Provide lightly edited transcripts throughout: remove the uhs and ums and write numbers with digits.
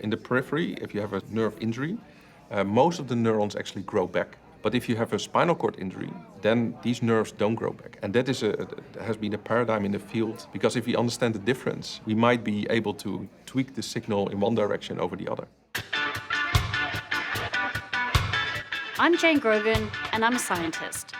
in the periphery, if you have a nerve injury, most of the neurons actually grow back. But if you have a spinal cord injury, then these nerves don't grow back. And that has been a paradigm in the field, because if we understand the difference, we might be able to tweak the signal in one direction over the other. I'm Jane Grogan, and I'm a scientist.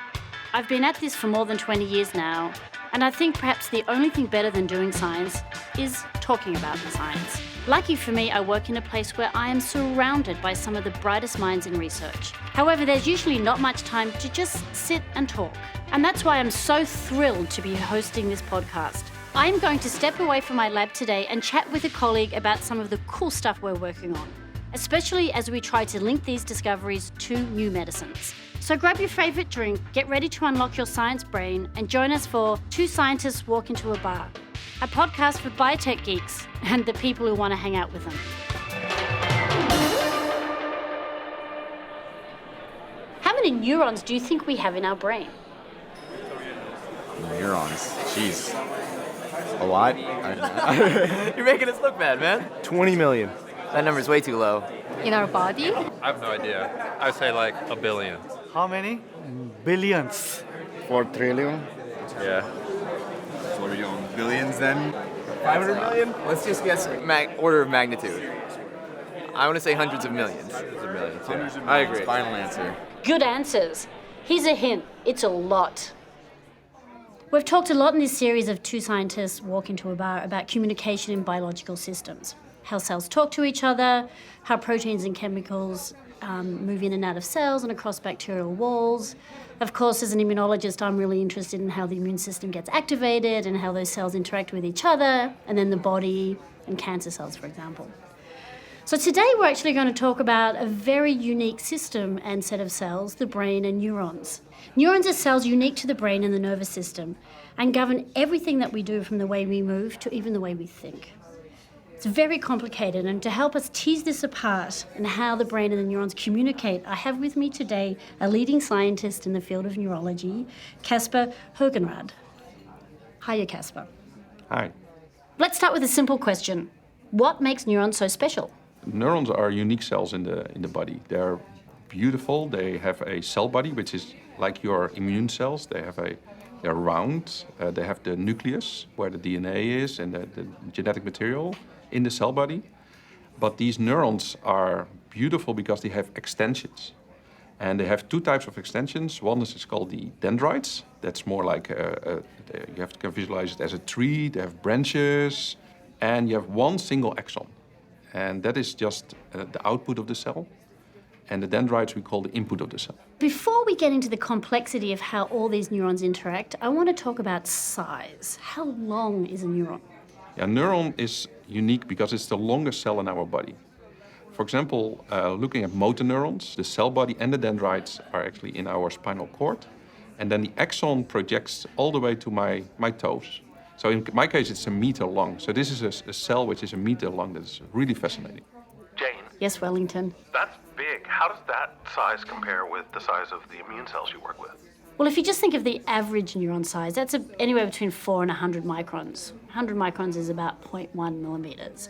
I've been at this for more than 20 years now, and I think perhaps the only thing better than doing science is talking about the science. Lucky for me, I work in a place where I am surrounded by some of the brightest minds in research. However, there's usually not much time to just sit and talk. And that's why I'm so thrilled to be hosting this podcast. I am going to step away from my lab today and chat with a colleague about some of the cool stuff we're working on, especially as we try to link these discoveries to new medicines. So grab your favorite drink, get ready to unlock your science brain, and join us for Two Scientists Walk Into a Bar, a podcast for biotech geeks and the people who want to hang out with them. How many neurons do you think we have in our brain? Neurons. Jeez. A lot? You're making us look bad, man. 20 million. That number's way too low. In our body? I have no idea. I'd say like a billion. How many? Billions. 4 trillion? Yeah. 4 billions then? 500 million? Let's just guess order of magnitude. I want to say hundreds of millions. Hundreds of millions. Hundreds of I millions. agree. Final answer. Good answers. Here's a hint. It's a lot. We've talked a lot in this series of Two Scientists Walk Into a Bar about communication in biological systems, how cells talk to each other, how proteins and chemicals move in and out of cells and across bacterial walls. Of course, as an immunologist, I'm really interested in how the immune system gets activated and how those cells interact with each other, and then the body and cancer cells, for example. So today we're actually going to talk about a very unique system and set of cells, the brain and neurons. Neurons are cells unique to the brain and the nervous system and govern everything that we do, from the way we move to even the way we think. It's very complicated, and to help us tease this apart and how the brain and the neurons communicate, I have with me today a leading scientist in the field of neurology, Casper Hoogenraad. Hiya, Casper. Hi. Let's start with a simple question. What makes neurons so special? Neurons are unique cells in the body. They're beautiful. They have a cell body, which is like your immune cells. They're round. They have the nucleus, where the DNA is, and the genetic material in the cell body. But these neurons are beautiful because they have extensions. And they have two types of extensions. One is called the dendrites. That's more like you have to visualize it as a tree. They have branches, and you have one single axon. And that is just the output of the cell. And the dendrites we call the input of the cell. Before we get into the complexity of how all these neurons interact, I want to talk about size. How long is a neuron? A neuron is unique because it's the longest cell in our body. For example, looking at motor neurons, the cell body and the dendrites are actually in our spinal cord. And then the axon projects all the way to my toes. So in my case, it's a meter long. So this is a cell which is a meter long. That's really fascinating. Jane, Yes, Wellington. that's big. How does that size compare with the size of the immune cells you work with? Well, if you just think of the average neuron size, that's anywhere between 4 and 100 microns. 100 microns is about 0.1 millimeters.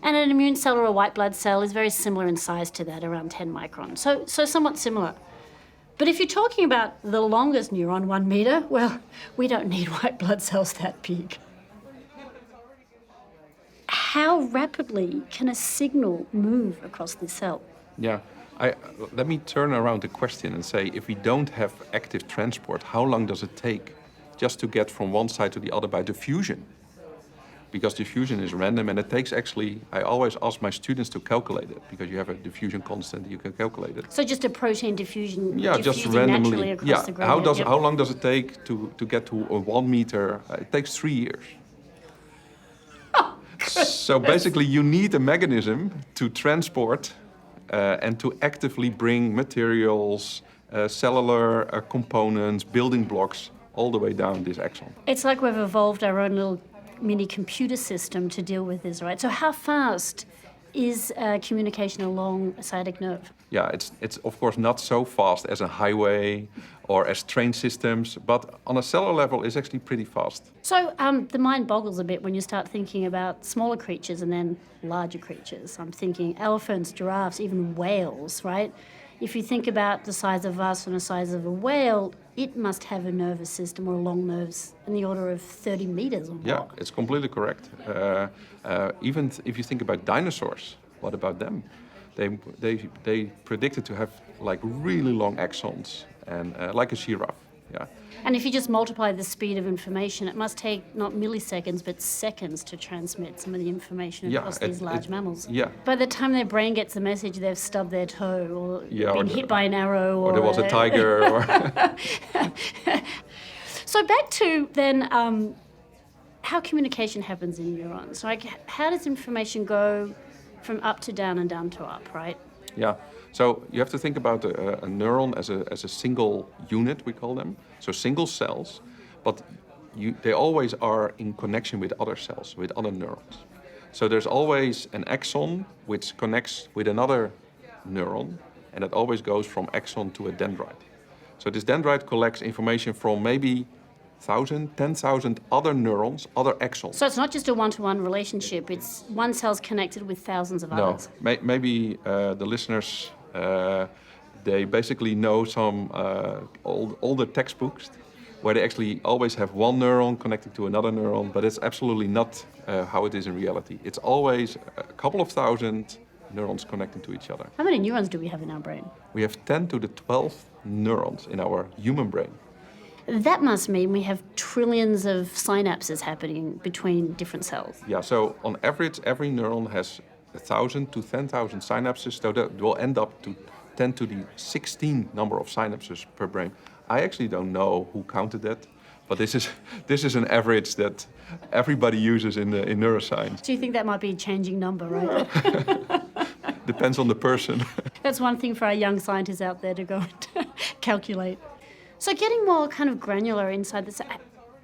And an immune cell or a white blood cell is very similar in size to that, around 10 microns. So somewhat similar. But if you're talking about the longest neuron, 1 meter, well, we don't need white blood cells that big. How rapidly can a signal move across the cell? Yeah, let me turn around the question and say, if we don't have active transport, how long does it take just to get from one side to the other by diffusion? Because diffusion is random, and it takes actually, I always ask my students to calculate it, because you have a diffusion constant, you can calculate it. So just a protein diffusion, Yeah, just diffusing randomly. naturally across the brain. How long does it take to get to a 1 meter? It takes 3 years. So basically, you need a mechanism to transport and to actively bring materials, cellular components, building blocks, all the way down this axon. It's like we've evolved our own little mini computer system to deal with this, right? So how fast is communication along a sciatic nerve. Yeah, it's of course not so fast as a highway or as train systems, but on a cellular level, it's actually pretty fast. So the mind boggles a bit when you start thinking about smaller creatures and then larger creatures. I'm thinking elephants, giraffes, even whales, right? If you think about the size of us and the size of a whale, it must have a nervous system or long nerves in the order of 30 meters or more. Yeah, it's completely correct. Even if you think about dinosaurs, what about them? They predicted to have like really long axons and like a giraffe. Yeah. And if you just multiply the speed of information, it must take not milliseconds but seconds to transmit some of the information across these large mammals. Yeah. By the time their brain gets the message, they've stubbed their toe or been hit by an arrow. Or there was a tiger. Or So back to then how communication happens in neurons. Like, how does information go from up to down and down to up, right? Yeah. So you have to think about a neuron as a single unit, we call them. So single cells, but they always are in connection with other cells, with other neurons. So there's always an axon which connects with another neuron, and it always goes from axon to a dendrite. So this dendrite collects information from maybe 1,000, 10,000 other neurons, other axons. So it's not just a one-to-one relationship, it's one cell's connected with thousands of others. No, maybe the listeners, they basically know some older textbooks where they actually always have one neuron connected to another neuron, but it's absolutely not how it is in reality. It's always a couple of thousand neurons connecting to each other. How many neurons do we have in our brain? We have 10 to the 12th neurons in our human brain. That must mean we have trillions of synapses happening between different cells. Yeah, so on average, every neuron has 1,000 to 10,000 synapses, so that will end up to 10 to the 16 number of synapses per brain. I actually don't know who counted that, but this is an average that everybody uses in neuroscience. Do you think that might be a changing number, right? Depends on the person. That's one thing for our young scientists out there to go and calculate. So getting more kind of granular inside this,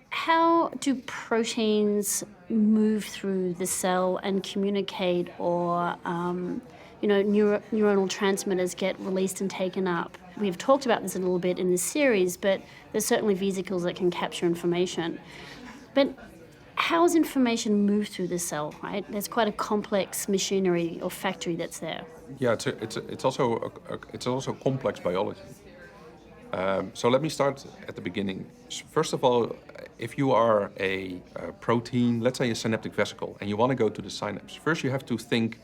how do proteins move through the cell and communicate, or neuronal transmitters get released and taken up? We've talked about this a little bit in this series, but there's certainly vesicles that can capture information. But how does information move through the cell, right? There's quite a complex machinery or factory that's there. Yeah, it's also complex biology. So let me start at the beginning. First of all, if you are a protein, let's say a synaptic vesicle, and you want to go to the synapse, first you have to think,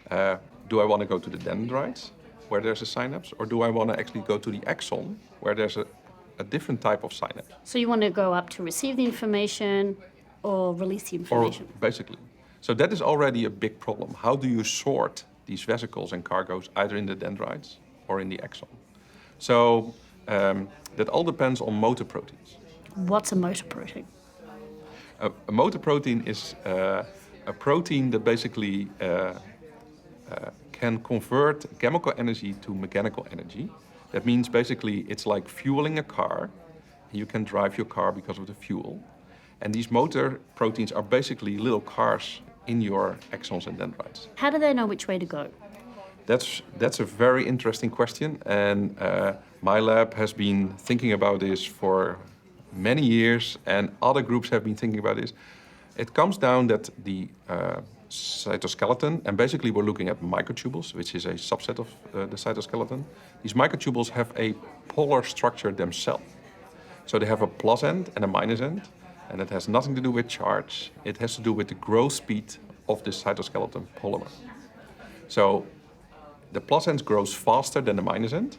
do I want to go to the dendrites, where there's a synapse, or do I want to actually go to the axon, where there's a different type of synapse? So you want to go up to receive the information or release the information? Or basically. So that is already a big problem. How do you sort these vesicles and cargos either in the dendrites or in the axon? So that all depends on motor proteins. What's a motor protein? A motor protein is a protein that basically can convert chemical energy to mechanical energy. That means basically it's like fueling a car. You can drive your car because of the fuel. And these motor proteins are basically little cars in your axons and dendrites. How do they know which way to go? That's a very interesting question, and my lab has been thinking about this for many years, and other groups have been thinking about this. It comes down that the cytoskeleton, and basically we're looking at microtubules, which is a subset of the cytoskeleton. These microtubules have a polar structure themselves. So they have a plus end and a minus end, and it has nothing to do with charge. It has to do with the growth speed of the cytoskeleton polymer. So the plus end grows faster than the minus end,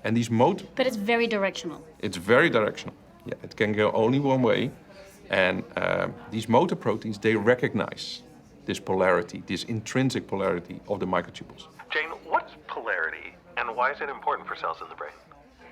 and these But it's very directional. It's very directional. Yeah, it can go only one way, and these motor proteins, they recognize this polarity, this intrinsic polarity of the microtubules. Jane, what's polarity, and why is it important for cells in the brain?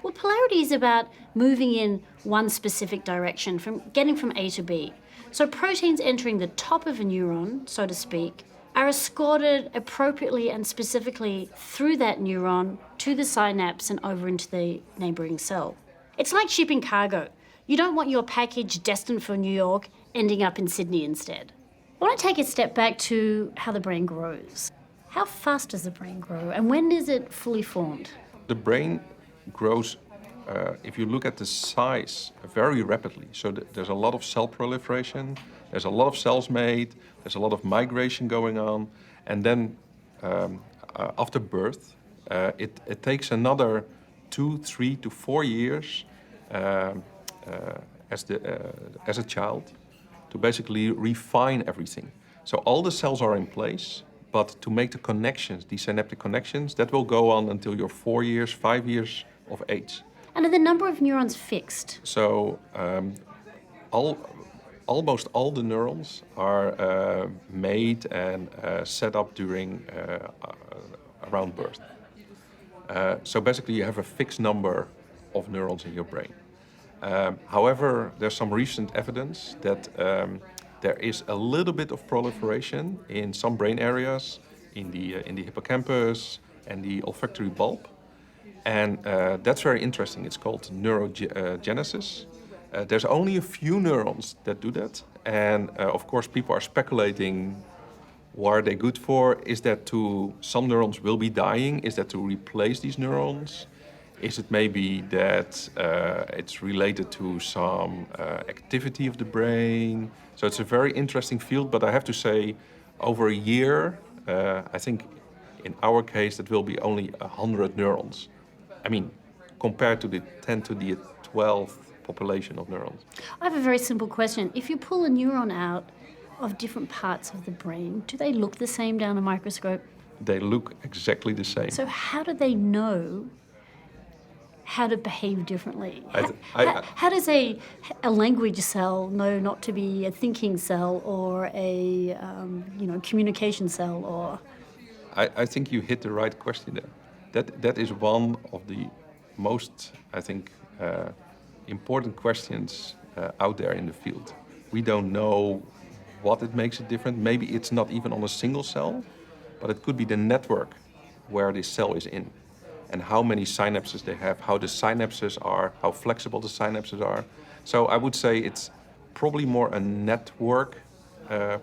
Well, polarity is about moving in one specific direction, from getting from A to B. So proteins entering the top of a neuron, so to speak, are escorted appropriately and specifically through that neuron to the synapse and over into the neighboring cell. It's like shipping cargo. You don't want your package destined for New York ending up in Sydney instead. I want to take a step back to how the brain grows. How fast does the brain grow, and when is it fully formed? The brain grows, if you look at the size, very rapidly. So there's a lot of cell proliferation, there's a lot of cells made, there's a lot of migration going on, and then after birth, it takes another 2, 3 to 4 years as a child to basically refine everything. So all the cells are in place, but to make the connections, these synaptic connections, that will go on until you're 4 years, 5 years of age. And are the number of neurons fixed? So almost all the neurons are made and set up during around birth. So basically you have a fixed number of neurons in your brain. However, there's some recent evidence that there is a little bit of proliferation in some brain areas, in the hippocampus and the olfactory bulb. And that's very interesting. It's called neurogenesis. There's only a few neurons that do that. And of course, people are speculating, what are they good for? Is that some neurons will be dying? Is that to replace these neurons? Is it maybe that it's related to some activity of the brain? So it's a very interesting field, but I have to say, over a year, I think in our case, that will be only 100 neurons. I mean, compared to the 10 to the 12th population of neurons. I have a very simple question. If you pull a neuron out of different parts of the brain, do they look the same down a microscope? They look exactly the same. So how do they know how to behave differently? How does a language cell know not to be a thinking cell or a communication cell? Or I think you hit the right question there. That is one of the most, I think, important questions out there in the field. We don't know what it makes it different. Maybe it's not even on a single cell, but it could be the network where this cell is in, and how many synapses they have, how the synapses are, how flexible the synapses are. So I would say it's probably more a network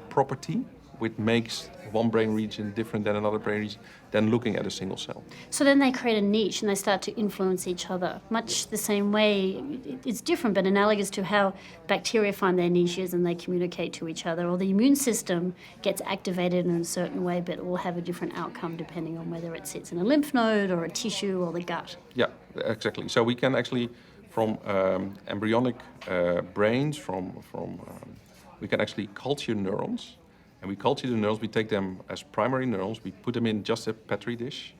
property, which makes one brain region different than another brain region, than looking at a single cell. So then they create a niche and they start to influence each other, much the same way. It's different, but analogous to how bacteria find their niches and they communicate to each other, or the immune system gets activated in a certain way, but it will have a different outcome depending on whether it sits in a lymph node or a tissue or the gut. Yeah, exactly. So we can actually, from embryonic brains, we can actually culture neurons. And we culture the neurons, we take them as primary neurons, we put them in just a Petri dish.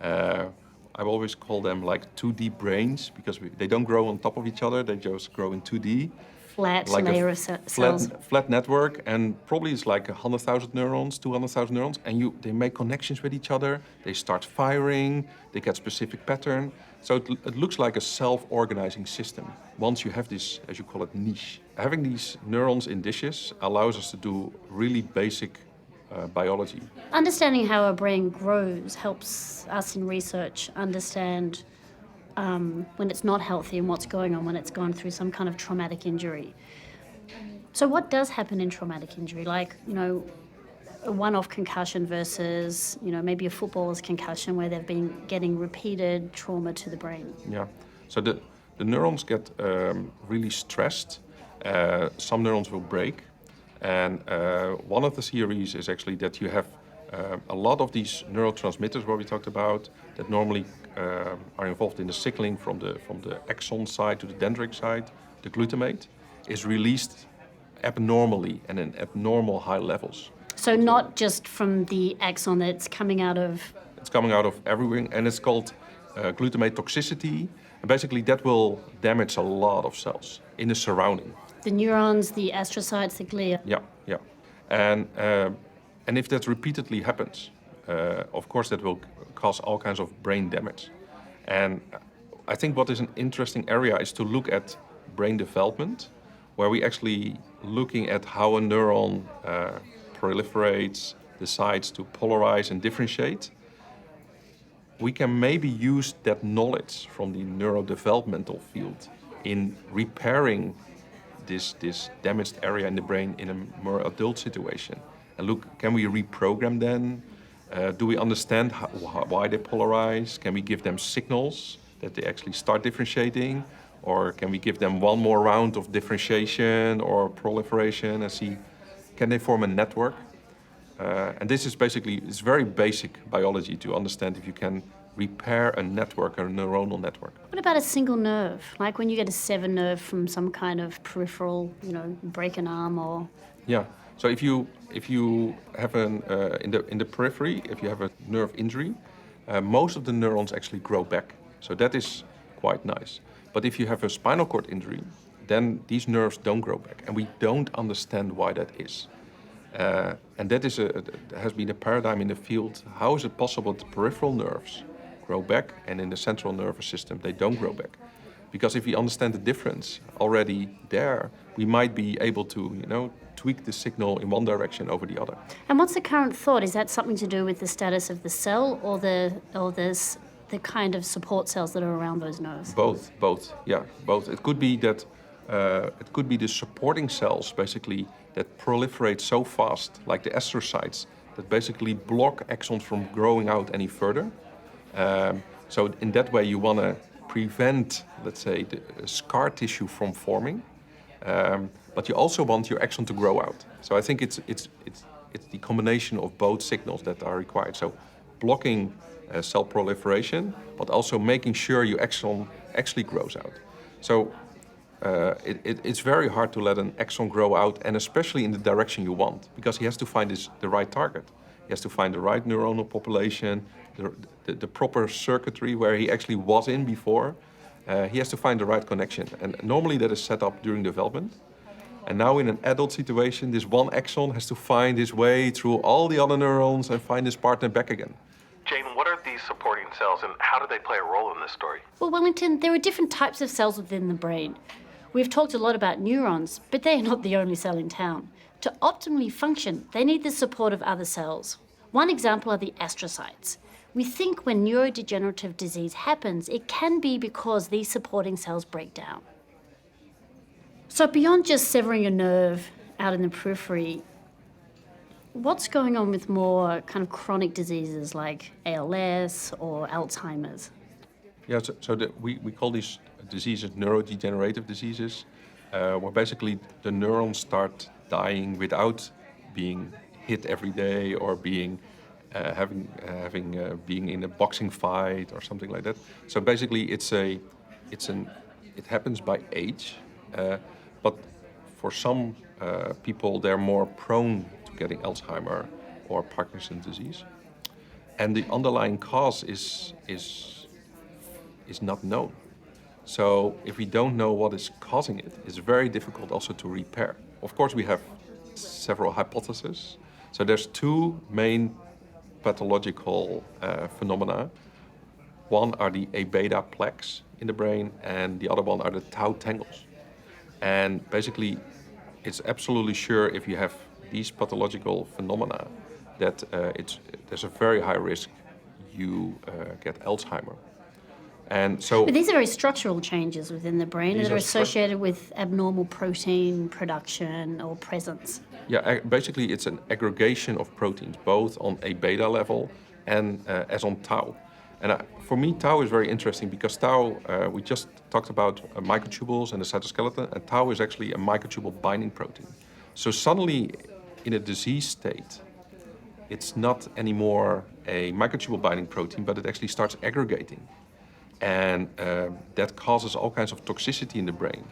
I always call them like 2D brains, because they don't grow on top of each other, they just grow in 2D. Flat like layer of cells. Flat network, and probably it's like 100,000 neurons, 200,000 neurons, and they make connections with each other, they start firing, they get specific pattern. So it looks like a self-organizing system, once you have this, as you call it, niche. Having these neurons in dishes allows us to do really basic biology. Understanding how our brain grows helps us in research understand when it's not healthy and what's going on when it's gone through some kind of traumatic injury. So what does happen in traumatic injury? Like, a one-off concussion versus, maybe a footballer's concussion where they've been getting repeated trauma to the brain. Yeah, so the neurons get really stressed. Some neurons will break. And one of the theories is actually that you have a lot of these neurotransmitters what we talked about that normally are involved in the signaling from the axon side to the dendritic side. The glutamate is released abnormally and in abnormal high levels. So not just from the axon, that's coming out of... It's coming out of everywhere, and it's called glutamate toxicity. And basically that will damage a lot of cells in the surrounding. The neurons, the astrocytes, the glia. Yeah. And if that repeatedly happens, of course that will cause all kinds of brain damage. And I think what is an interesting area is to look at brain development, where we actually looking at how a neuron proliferates, decides to polarize and differentiate. We can maybe use that knowledge from the neurodevelopmental field in repairing this damaged area in the brain in a more adult situation. And look, can we reprogram then Do we understand why they polarize? Can we give them signals that they actually start differentiating? Or can we give them one more round of differentiation or proliferation and see, can they form a network? And this is basically, it's very basic biology to understand if you can repair a network, a neuronal network. What about a single nerve? Like when you get a severed nerve from some kind of peripheral, break an arm or... Yeah. So if you have in the periphery, if you have a nerve injury, most of the neurons actually grow back. So that is quite nice. But if you have a spinal cord injury, then these nerves don't grow back, and we don't understand why that is. And that has been a paradigm in the field. How is it possible that peripheral nerves grow back, and in the central nervous system they don't grow back? Because if we understand the difference already there, we might be able to, tweak the signal in one direction over the other. And what's the current thought? Is that something to do with the status of the cell or the kind of support cells that are around those nerves? Both. It could be that the supporting cells basically that proliferate so fast, like the astrocytes, that basically block axons from growing out any further. So in that way, you want to prevent, let's say, the scar tissue from forming, but you also want your axon to grow out. So I think it's the combination of both signals that are required. So blocking cell proliferation, but also making sure your axon actually grows out. So it's very hard to let an axon grow out, and especially in the direction you want, because he has to find the right target. He has to find the right neuronal population, the proper circuitry where he actually was in before. He has to find the right connection, and normally that is set up during development. And now in an adult situation, this one axon has to find his way through all the other neurons and find his partner back again. Jane, what are these supporting cells and how do they play a role in this story? Well, Wellington, there are different types of cells within the brain. We've talked a lot about neurons, but they are not the only cell in town. To optimally function, they need the support of other cells. One example are the astrocytes. We think when neurodegenerative disease happens, it can be because these supporting cells break down. So beyond just severing a nerve out in the periphery, what's going on with more kind of chronic diseases like ALS or Alzheimer's? Yeah, we call these diseases neurodegenerative diseases, where basically the neurons start dying without being hit every day or being being in a boxing fight or something like that. So basically, it happens by age, but for some people they're more prone to getting Alzheimer or Parkinson's disease, and the underlying cause is not known. So if we don't know what is causing it, it's very difficult also to repair. Of course, we have several hypotheses. So there's two main pathological phenomena. One are the A-beta plaques in the brain, and the other one are the tau tangles. And basically, it's absolutely sure if you have these pathological phenomena that there's a very high risk you get Alzheimer. And so, but these are very structural changes within the brain that are associated with abnormal protein production or presence. Yeah, basically it's an aggregation of proteins, both on a beta level and as on tau. And for me, tau is very interesting because tau, we just talked about microtubules and the cytoskeleton, and tau is actually a microtubule binding protein. So suddenly, in a disease state, it's not anymore a microtubule binding protein, but it actually starts aggregating. And that causes all kinds of toxicity in the brain.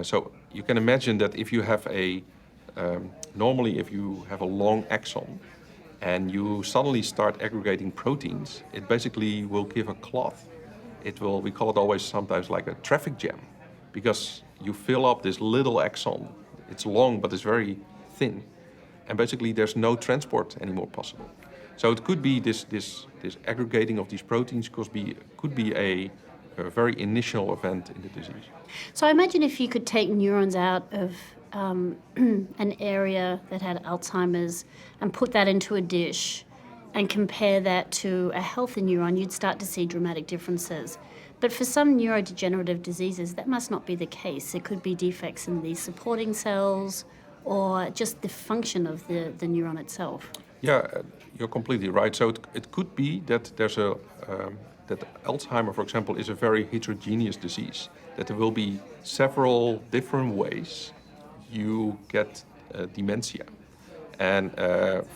So you can imagine that if you have normally if you have a long axon and you suddenly start aggregating proteins, it basically will give a clot. We call it always sometimes like a traffic jam, because you fill up this little axon. It's long, but it's very thin. And basically there's no transport anymore possible. So it could be this aggregating of these proteins could be a very initial event in the disease. So I imagine if you could take neurons out of an area that had Alzheimer's and put that into a dish and compare that to a healthy neuron, you'd start to see dramatic differences. But for some neurodegenerative diseases, that must not be the case. There could be defects in the supporting cells or just the function of the neuron itself. Yeah, you're completely right. So it could be that there's that Alzheimer, for example, is a very heterogeneous disease. That there will be several different ways you get dementia. And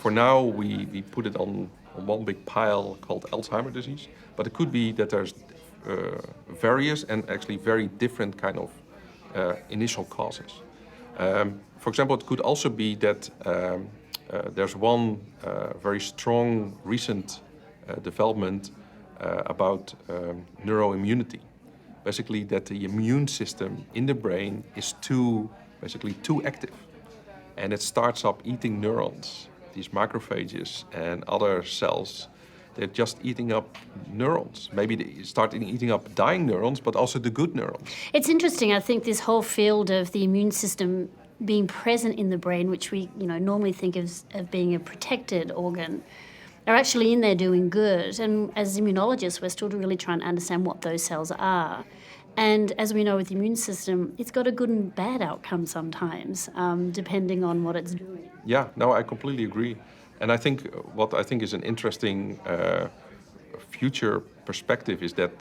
for now, we put it on one big pile called Alzheimer's disease. But it could be that there's various and actually very different kind of initial causes. For example, it could also be that there's one very strong recent development about neuroimmunity. Basically, that the immune system in the brain is too active. And it starts up eating neurons, these macrophages and other cells. They're just eating up neurons. Maybe they start eating up dying neurons, but also the good neurons. It's interesting. I think this whole field of the immune system being present in the brain, which we normally think of being a protected organ, are actually in there doing good. And as immunologists, we're still really trying to understand what those cells are. And as we know with the immune system, it's got a good and bad outcome sometimes, depending on what it's doing. Yeah, no, I completely agree. And I think what I think is an interesting future perspective is that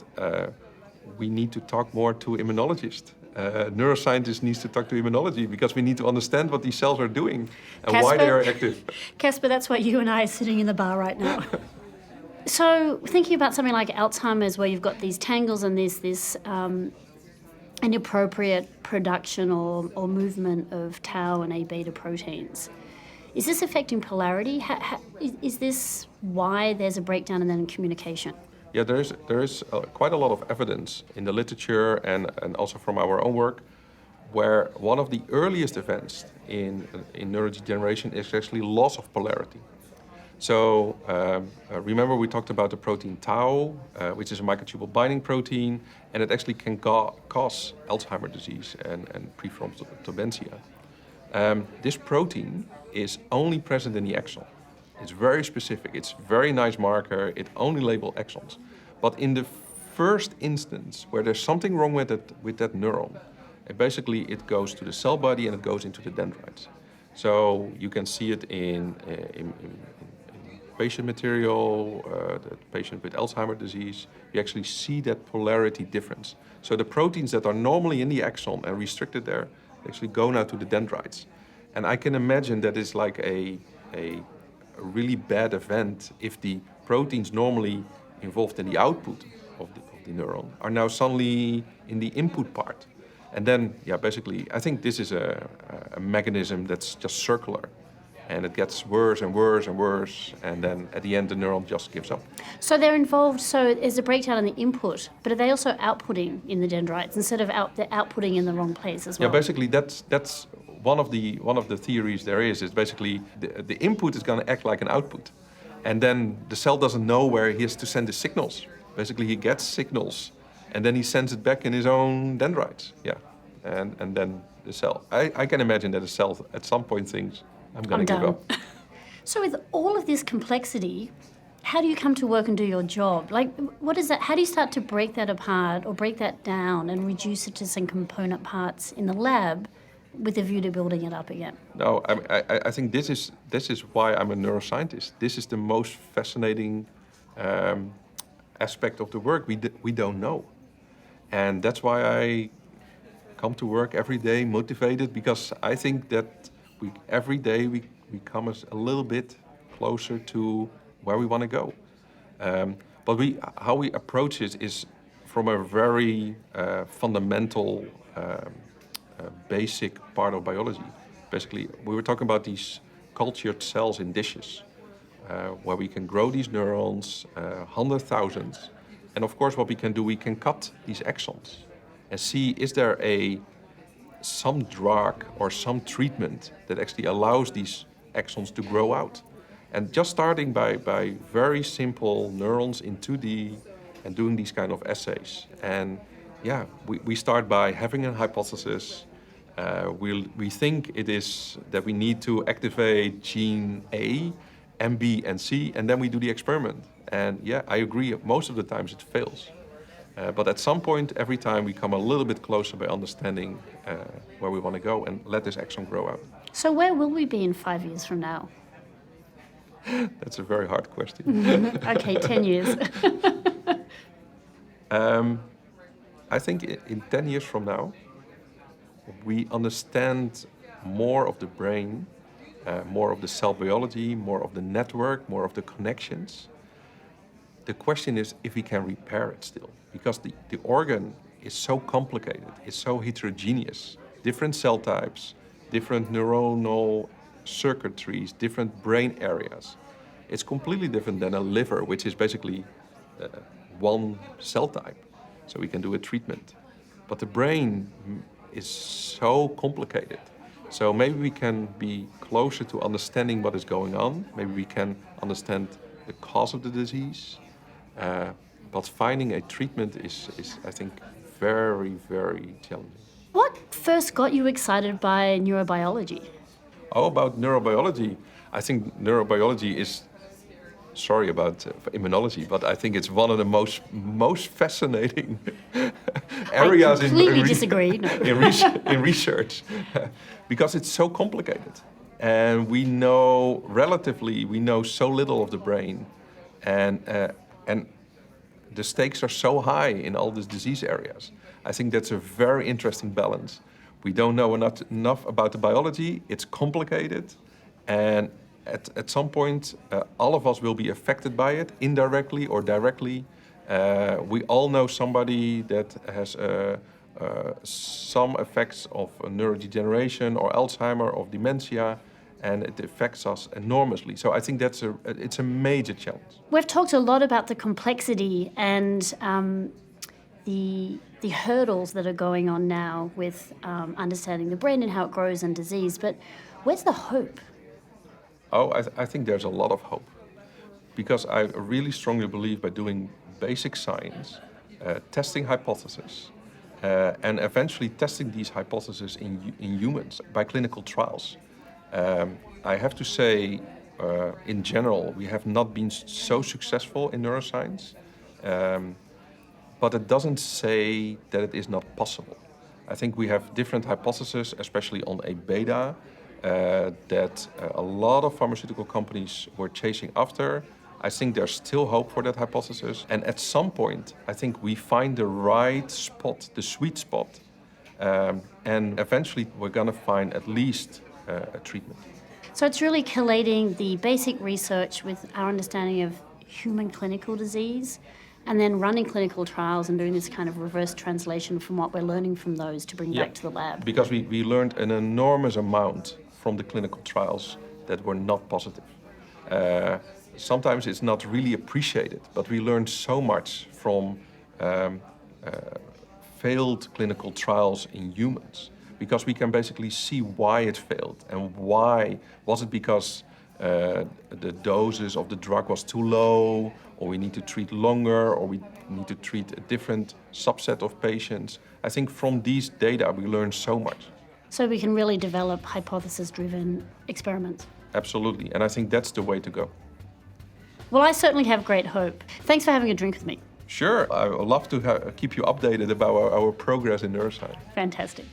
we need to talk more to immunologists. Neuroscientists need to talk to immunology because we need to understand what these cells are doing and why they are active. Casper, that's why you and I are sitting in the bar right now. So thinking about something like Alzheimer's, where you've got these tangles and there's this inappropriate production or movement of tau and A-beta proteins, is this affecting polarity? Is this why there's a breakdown in then communication? Yeah, there is quite a lot of evidence in the literature and also from our own work, where one of the earliest events in neurodegeneration is actually loss of polarity. So remember we talked about the protein tau, which is a microtubule binding protein, and it actually can cause Alzheimer's disease and prefrontal dementia. This protein is only present in the axon. It's very specific. It's a very nice marker. It only labels axons. But in the first instance, where there's something wrong with that neuron, it goes to the cell body and it goes into the dendrites. So you can see it in patient material, the patient with Alzheimer's disease. You actually see that polarity difference. So the proteins that are normally in the axon and restricted there actually go now to the dendrites. And I can imagine that is like a really bad event if the proteins normally involved in the output of the neuron are now suddenly in the input part. And then, I think this is a mechanism that's just circular. And it gets worse and worse and worse, and then at the end the neuron just gives up. So they're involved, so there's a breakdown in the input, but are they also outputting in the dendrites instead of they're outputting in the wrong place as well? Yeah, that's one of the theories there is basically the input is going to act like an output. And then the cell doesn't know where he has to send the signals. Basically he gets signals and then he sends it back in his own dendrites. Yeah. And then the cell. I can imagine that a cell at some point thinks, I'm going to give up. So with all of this complexity, how do you come to work and do your job? Like, what is that? How do you start to break that apart or break that down and reduce it to some component parts in the lab with a view to building it up again? No, I think this is why I'm a neuroscientist. This is the most fascinating aspect of the work. We don't know. And that's why I come to work every day motivated, because I think that every day we come a little bit closer to where we want to go. But how we approach it is from a very fundamental, basic part of biology. Basically, we were talking about these cultured cells in dishes, where we can grow these neurons, 100,000. And of course, what we can do, we can cut these axons and see, is there some drug or some treatment that actually allows these axons to grow out. And just starting by very simple neurons in 2D and doing these kind of assays. And we start by having a hypothesis. We think it is that we need to activate gene A and B and C, and then we do the experiment. And I agree, most of the times it fails. But at some point, every time we come a little bit closer by understanding where we want to go and let this axon grow out. So where will we be in 5 years from now? That's a very hard question. Okay, 10 years. I think in 10 years from now, we understand more of the brain, more of the cell biology, more of the network, more of the connections. The question is if we can repair it still, because the organ is so complicated, it's so heterogeneous. Different cell types, different neuronal circuitries, different brain areas. It's completely different than a liver, which is basically one cell type. So we can do a treatment. But the brain is so complicated. So maybe we can be closer to understanding what is going on. Maybe we can understand the cause of the disease. But finding a treatment is, I think, very, very challenging. What first got you excited by neurobiology? Oh, about neurobiology. I think neurobiology is, sorry about immunology, but I think it's one of the most fascinating areas I completely disagree. No. in research because it's so complicated. And we know so little of the brain, and the stakes are so high in all these disease areas. I think that's a very interesting balance. We don't know enough about the biology, it's complicated, and at some point, all of us will be affected by it, indirectly or directly. We all know somebody that has some effects of neurodegeneration or Alzheimer, of dementia, and it affects us enormously. So I think it's a major challenge. We've talked a lot about the complexity and the hurdles that are going on now with understanding the brain and how it grows and disease, but where's the hope? Oh, I think there's a lot of hope, because I really strongly believe by doing basic science, testing hypotheses, and eventually testing these hypotheses in humans by clinical trials. I have to say, in general, we have not been so successful in neuroscience, but it doesn't say that it is not possible. I think we have different hypotheses, especially on A-beta, that a lot of pharmaceutical companies were chasing after. I think there's still hope for that hypothesis. And at some point, I think we find the right spot, the sweet spot, and eventually we're going to find at least a treatment. So it's really collating the basic research with our understanding of human clinical disease, and then running clinical trials and doing this kind of reverse translation from what we're learning from those to bring back to the lab. Because we learned an enormous amount from the clinical trials that were not positive. Sometimes it's not really appreciated, but we learned so much from failed clinical trials in humans, because we can basically see why it failed and why. Was it because the doses of the drug was too low, or we need to treat longer, or we need to treat a different subset of patients? I think from these data we learn so much. So we can really develop hypothesis-driven experiments. Absolutely, and I think that's the way to go. Well, I certainly have great hope. Thanks for having a drink with me. Sure, I would love to keep you updated about our progress in neuroscience. Fantastic.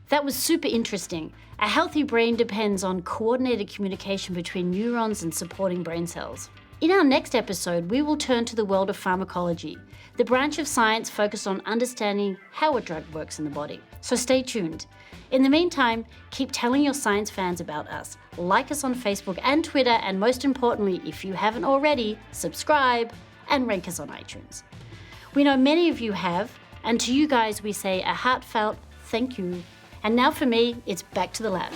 That was super interesting. A healthy brain depends on coordinated communication between neurons and supporting brain cells. In our next episode, we will turn to the world of pharmacology, the branch of science focused on understanding how a drug works in the body. So stay tuned. In the meantime, keep telling your science fans about us. Like us on Facebook and Twitter, and most importantly, if you haven't already, subscribe and rank us on iTunes. We know many of you have, and to you guys we say a heartfelt thank you. And now for me, it's back to the lab.